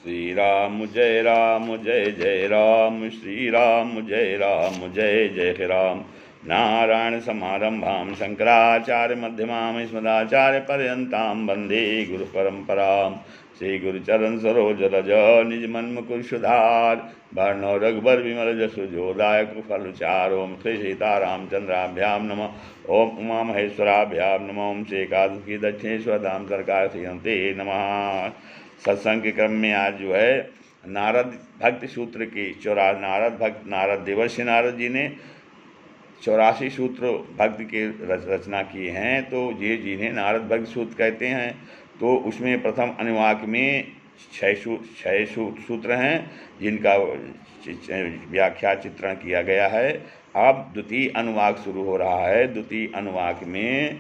जय राम जय जय राम, श्री राम जय जय राम। नारायण समारंभां शंकराचार्य मध्यमां अस्मदाचार्यपर्यन्तां वन्दे गुरुपरम्परां। श्री गुरुचरण सरोज रज निज मन मुकुर सुधार, वर्णो रघुबर विमल जसु जोदायक फलचारो। श्री सीतारामचंद्राभ्यां नमः। ओम उमा महेश्वराभ्यां नमः। ओम श्री एकादशी दक्षिणेश्वर धाम सरकार श्रीहंते नमः। सत्संग के क्रम में आज जो है नारद भक्ति सूत्र की नारद देवर्षि नारद जी ने 84 सूत्र भक्ति के रचना किए हैं। तो ये जिन्हें नारद भक्ति सूत्र कहते हैं, तो उसमें प्रथम अनुवाक में 6 सूत्र हैं जिनका व्याख्या चित्रण किया गया है। अब द्वितीय अनुवाक शुरू हो रहा है। द्वितीय अनुवाक में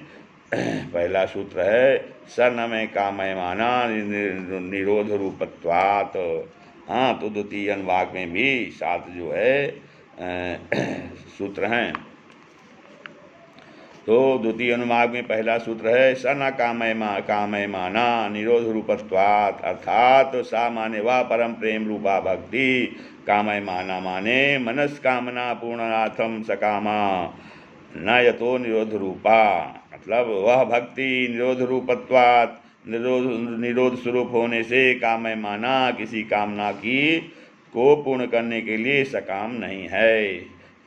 पहला सूत्र है स न में कामयमाना निरोध रूपत्वात्। हाँ, तो द्वितीय अनुवाक में भी 7 जो है सूत्र हैं। तो द्वितीय अनुवाक में पहला सूत्र है स न कामयमाना निरोध रूपत्वात्, अर्थात सा माने वह परम प्रेम रूपा भक्ति, कामयमाना माने मनस्कामना पूर्णार्थम सकामा, न यतो निरोध रूपा। मतलब वह भक्ति निरोध रूपत्वात्, निरोध स्वरूप होने से कामयमाना किसी कामना की को पूर्ण करने के लिए सकाम नहीं है।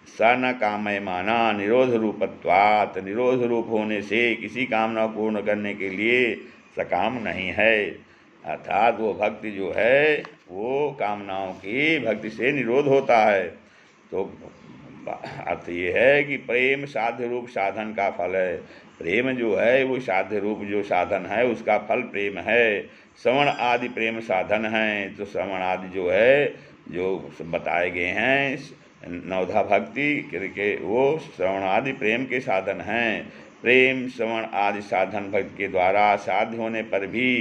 स न कामयमाना निरोध रूपत्वात्, निरोध रूप होने से किसी कामना पूर्ण करने के लिए सकाम नहीं है। अर्थात वो भक्ति जो है वो कामनाओं की भक्ति से निरोध होता है। तो अर्थ ये है कि प्रेम साध्य रूप साधन का फल है। प्रेम जो है वो साध्य रूप जो साधन है उसका फल प्रेम है। श्रवण आदि प्रेम साधन हैं। तो श्रवण आदि जो है जो बताए गए हैं नवधा भक्ति के, वो श्रवण आदि प्रेम के साधन हैं। प्रेम श्रवण आदि साधन भक्ति के द्वारा साध्य होने पर भी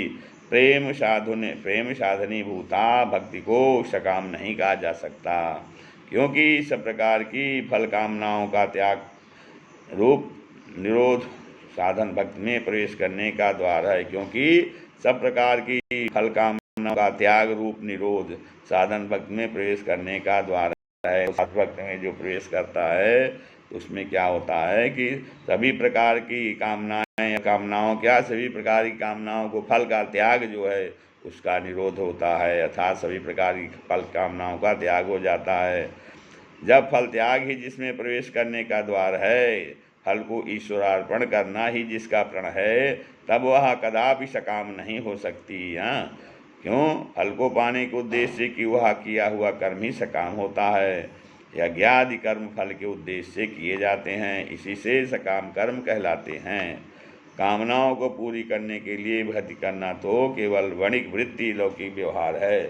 प्रेम साधनी भूता भक्ति को सकाम नहीं कहा जा सकता, क्योंकि सब प्रकार की फल कामनाओं का त्याग रूप निरोध साधन भक्ति में प्रवेश करने का द्वार है। क्योंकि सब प्रकार की फल कामनाओं का त्याग रूप निरोध साधन भक्ति में प्रवेश करने का द्वार है। साधन भक्ति में जो प्रवेश करता है उसमें क्या होता है कि सभी प्रकार की कामनाओं सभी प्रकार की कामनाओं को फल का त्याग जो है उसका निरोध होता है। अर्थात सभी प्रकार की फल कामनाओं का त्याग हो जाता है। जब फल त्याग ही जिसमें प्रवेश करने का द्वार है, फल को ईश्वरार्पण करना ही जिसका प्रण है, तब वह कदापि सकाम नहीं हो सकती। हाँ, क्यों? फल को पाने के उद्देश्य से कि वह किया हुआ कर्म ही सकाम होता है। यज्ञादि कर्म फल के उद्देश्य से किए जाते हैं, इसी से सकाम कर्म कहलाते हैं। कामनाओं को पूरी करने के लिए भक्ति करना तो केवल वणिक वृत्ति लौकिक व्यवहार है।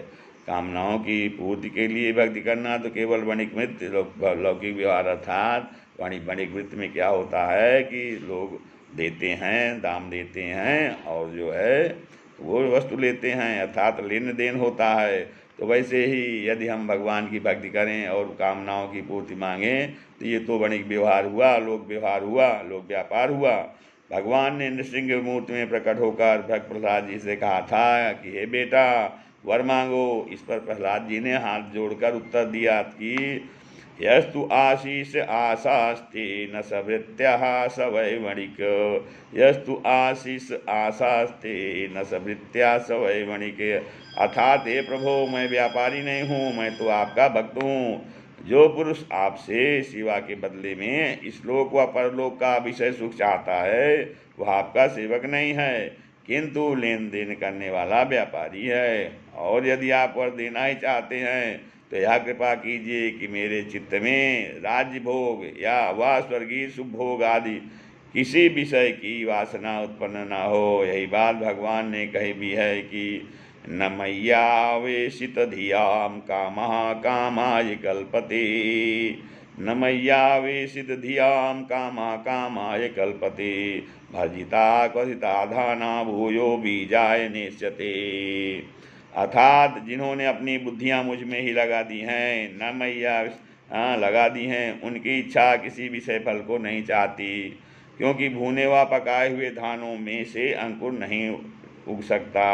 कामनाओं की पूर्ति के लिए भक्ति करना तो केवल वणिक वृत्ति लौकिक व्यवहार। अर्थात वणिक वृत्ति में क्या होता है कि लोग देते हैं, दाम देते हैं और जो है वो वस्तु लेते हैं, अर्थात लेन देन होता है। तो वैसे ही यदि हम भगवान की भक्ति करें और कामनाओं की पूर्ति मांगें तो ये तो वणिक व्यवहार हुआ, लोक व्यवहार हुआ, लोक व्यापार हुआ। भगवान ने नृसिंह मूर्ति में प्रकट होकर भक्त प्रहलाद जी से कहा था कि हे बेटा वर मांगो। इस पर प्रहलाद जी ने हाथ जोड़कर उत्तर दिया कि यस्तु आशीष आशास्ते न सवृत्त्यः स वै वणिक। यस्तु आशीष आशास्ते न सवृत्त्या स वै वणिक। अर्थात हे प्रभो, मैं व्यापारी नहीं हूँ, मैं तो आपका भक्त हूँ। जो पुरुष आपसे सेवा के बदले में इस लोक व परलोक का विषय सुख चाहता है वह आपका सेवक नहीं है, किंतु लेन देन करने वाला व्यापारी है। और यदि आप वर देना ही चाहते हैं तो यह कृपा कीजिए कि मेरे चित्त में राज्य भोग या व स्वर्गीय शुभ भोग आदि किसी विषय की वासना उत्पन्न न हो। यही बात भगवान ने कही भी है कि न मय्यावेशित धियाम कामः कामाय कल्पते। न मय्यावेशित धियाम कामः कामाय कल्पते। भजिता क्वथिता धाना भूयो बीजाय नेष्यते। अर्थात जिन्होंने अपनी बुद्धियाँ मुझ में ही लगा दी हैं, न मैया लगा दी हैं, उनकी इच्छा किसी विषय फल को नहीं चाहती, क्योंकि भुने व पकाए हुए धानों में से अंकुर नहीं उग सकता।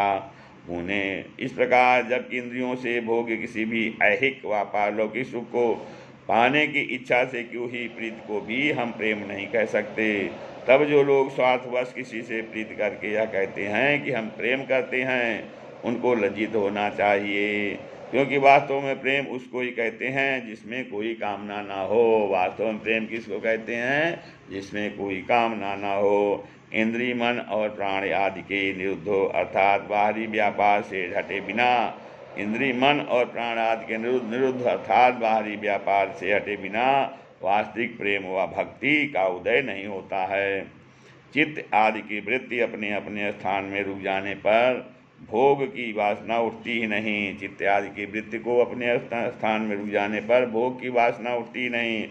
पुणे। इस प्रकार जबकि इंद्रियों से भोग्य किसी भी ऐहिक व पारलौकिक सुख को पाने की इच्छा से क्यों ही प्रीति को भी हम प्रेम नहीं कह सकते, तब जो लोग स्वार्थवश किसी से प्रीति करके यह कहते हैं कि हम प्रेम करते हैं, उनको लज्जित होना चाहिए, क्योंकि वास्तव में प्रेम उसको ही कहते हैं जिसमें कोई कामना ना हो। वास्तव में प्रेम किसको कहते हैं? जिसमें कोई कामना ना हो। इंद्रिय, मन और प्राण आदि के निरुद्ध हो, अर्थात बाहरी व्यापार से हटे बिना, इंद्रिय, मन और प्राण आदि के निरुद्ध अर्थात बाहरी व्यापार से हटे बिना वास्तविक प्रेम व भक्ति का उदय नहीं होता है। चित्त आदि की वृत्ति अपने अपने स्थान में रुक जाने पर भोग की वासना उठती ही नहीं। चित्त आदि की वृत्ति को अपने स्थान में रुक जाने पर भोग की वासना उठती ही नहीं।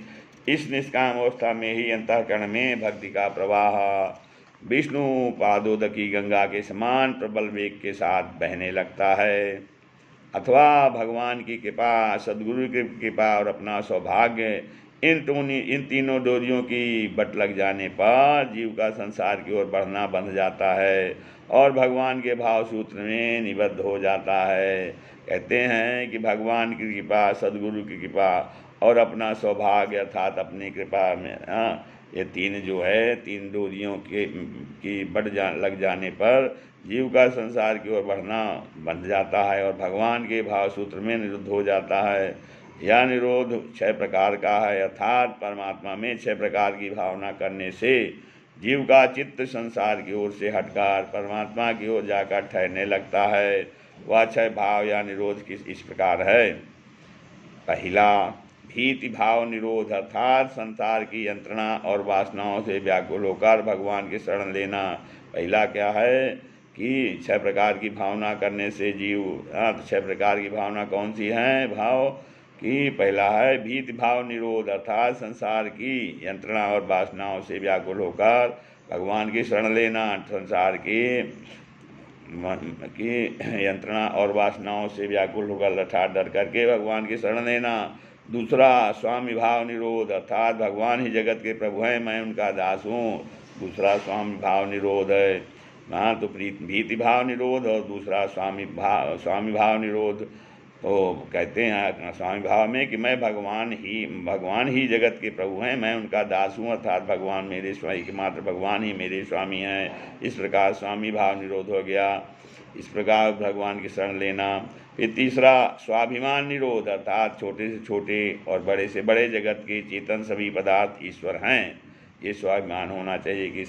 इस निष्काम अवस्था में ही अंतःकरण में भक्ति का प्रवाह विष्णु पादोदकी गंगा के समान प्रबल वेग के साथ बहने लगता है, अथवा भगवान की कृपा, सद्गुरु की कृपा और अपना सौभाग्य, इन तीनों डोरियों की बट लग जाने पर जीव का संसार की ओर बढ़ना बंध जाता है और भगवान के भाव सूत्र में निबद्ध हो जाता है। कहते हैं कि भगवान की कृपा, सद्गुरु की कृपा और अपना सौभाग्य अर्थात अपनी कृपा में ये तीन जो है, तीन डोरियों की लग जाने पर जीव का संसार की ओर बढ़ना बंध जाता है और भगवान के भाव सूत्र में निरुद्ध हो जाता है। यह निरोध 6 प्रकार का है, अर्थात परमात्मा में 6 प्रकार की भावना करने से जीव का चित्त संसार की ओर से हटकर परमात्मा की ओर जाकर ठहरने लगता है। वह 6 भाव या निरोध इस प्रकार है। पहला, भीति भाव निरोध, अर्थात संसार की यंत्रणा और वासनाओं से व्याकुल होकर भगवान की शरण लेना। पहला क्या है कि 6 प्रकार की भावना करने से जीव 6 प्रकार की भावना कौन सी है? भाव कि पहला है भीति भाव निरोध, अर्थात संसार की यंत्रणा और वासनाओं से व्याकुल होकर भगवान की शरण लेना। संसार की यंत्रणा और वासनाओं से व्याकुल होकर अर्थात डर करके भगवान की शरण लेना। दूसरा, स्वामी भाव निरोध, अर्थात भगवान ही जगत के प्रभु हैं, मैं उनका दास हूँ। दूसरा स्वामी भाव निरोध है। तो भीति भाव निरोध और दूसरा स्वामी भाव निरोध। तो कहते हैं स्वामी भाव में कि मैं भगवान ही जगत के प्रभु हैं, मैं उनका दास हूँ, अर्थात भगवान मेरे स्वामी के मात्र भगवान ही मेरे स्वामी हैं। इस प्रकार स्वामी भाव निरोध हो गया। इस प्रकार भगवान की शरण लेना। फिर तीसरा, स्वाभिमान निरोध, अर्थात छोटे से छोटे और बड़े से बड़े जगत के चेतन सभी पदार्थ ईश्वर हैं। ये स्वाभिमान होना चाहिए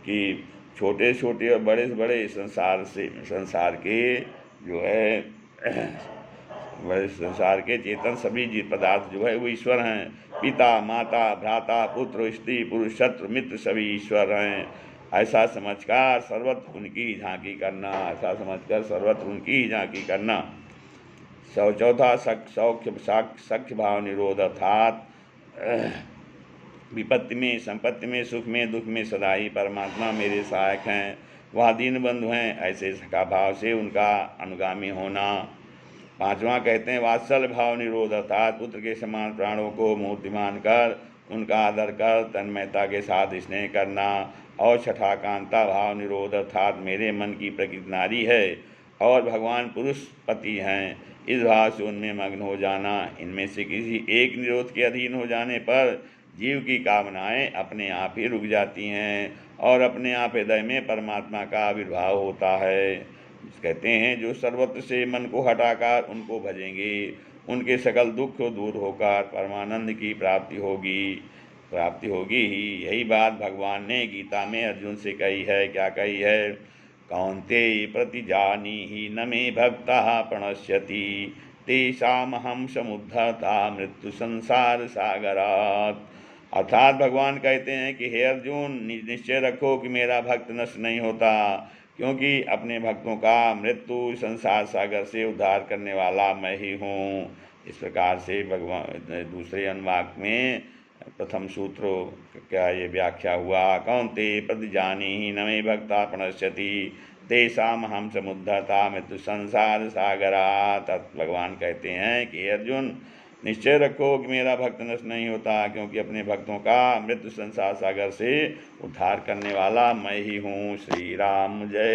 कि छोटे छोटे और बड़े से बड़े संसार के जो है बड़े संसार के चेतन सभी पदार्थ जो है वो ईश्वर हैं। पिता, माता, भ्राता, पुत्र, स्त्री, पुरुष, शत्रु, मित्र सभी ईश्वर हैं। ऐसा समझकर सर्वत्र उनकी झांकी करना, ऐसा समझकर सर्वत्र उनकी झांकी करना। चौथा, सख्य भाव निरोध, अर्थात विपत्ति में, संपत्ति में, सुख में, दुख में सदा ही परमात्मा मेरे सहायक हैं, वह दीन बंधु हैं, ऐसे सखा भाव से उनका अनुगामी होना। पांचवा कहते हैं वात्सल्य भाव निरोध, अर्थात पुत्र के समान प्राणों को मूर्ति मानकर उनका आदर कर तन्मयता के साथ स्नेह करना। और छठा, कांता भाव निरोध, अर्थात मेरे मन की प्रकृति नारी है और भगवान पुरुष पति हैं, इस भाव से उनमें मग्न हो जाना। इनमें से किसी एक निरोध के अधीन हो जाने पर जीव की कामनाएं अपने आप ही रुक जाती हैं और अपने आप हृदय में परमात्मा का आविर्भाव होता है। कहते हैं जो सर्वत्र से मन को हटाकर उनको भजेंगे, उनके सकल दुख दूर होकर परमानंद की प्राप्ति होगी ही। यही बात भगवान ने गीता में अर्जुन से कही है। क्या कही है? कौन्तेय प्रतिजानीहि न मे भक्तः प्रणश्यति तेषामहं समुद्धर्ता मृत्यु संसार सागरात्। अर्थात भगवान कहते हैं कि हे अर्जुन, निश्चय रखो कि मेरा भक्त नष्ट नहीं होता, क्योंकि अपने भक्तों का मृत्यु संसार सागर से उद्धार करने वाला मैं ही हूँ। इस प्रकार से भगवान दूसरे अनुवाक में प्रथम सूत्र क्या ये व्याख्या हुआ। कौन्तेय प्रतिजानीहि न मे भक्ता प्रणश्यति तेषामहं समुद्धर्ता मृत्यु संसार सागरात्। भगवान कहते हैं कि अर्जुन, निश्चय रखो कि मेरा भक्त नष्ट नहीं होता, क्योंकि अपने भक्तों का मृत्यु संसार सागर से उद्धार करने वाला मैं ही हूँ। श्री राम जय।